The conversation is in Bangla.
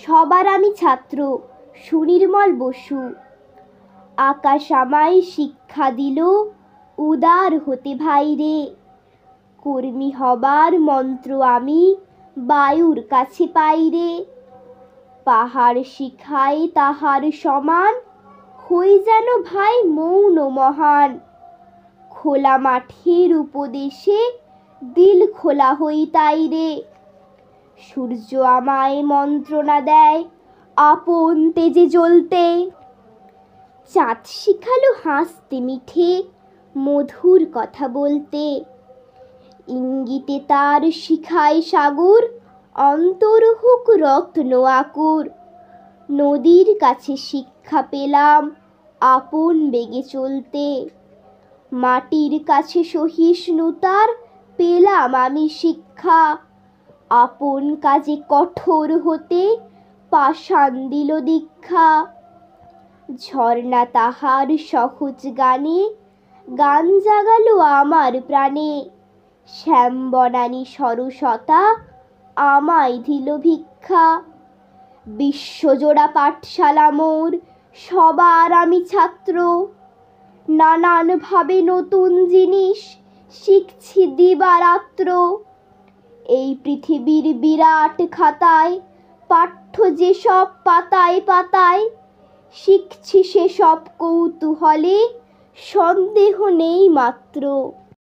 সবার আমি ছাত্র সুনির্মল বসু। আকাশ আমায় শিক্ষা দিল উদার হতে ভাইরে। কর্মী হবার মন্ত্র আমি বায়ুর কাছে পাইরে। পাহাড় শিখায় তাহার সমান, হই যেন ভাই মৌন মহান। খোলা মাঠের উপদেশে দিল খোলা হই তাইরে। সূর্য আমায় মন্ত্রণা দেয় আপন তেজে জ্বলতে। চাঁদ শিখালো হাসতে মিঠে মধুর কথা বলতে। ইঙ্গিতে তার শিখায় সাগর অন্তর হোক রত্ন আকুর। নদীর কাছে শিক্ষা পেলাম আপন বেগে চলতে। মাটির কাছে সহিষ্ণুতার পেলাম আমি শিক্ষা। আপন কাজে কঠোর হতে পাষাণ দিল দীক্ষা। ঝর্ণা তাহার সহজ গানে গান জাগালো আমার প্রাণে। শ্যাম বনানী সরসতা আমায় দিল ভিক্ষা। বিশ্বজোড়া পাঠশালা মোর, সবার আমি ছাত্র। নানান ভাবে নতুন জিনিস শিখছি দিবারাত্র। এই পৃথিবীর বিরাট খাতায় পাঠ্য যেসব পাতায় পাতায়, শিখছি সেসব কৌতূহলে সন্দেহ নেই মাত্র।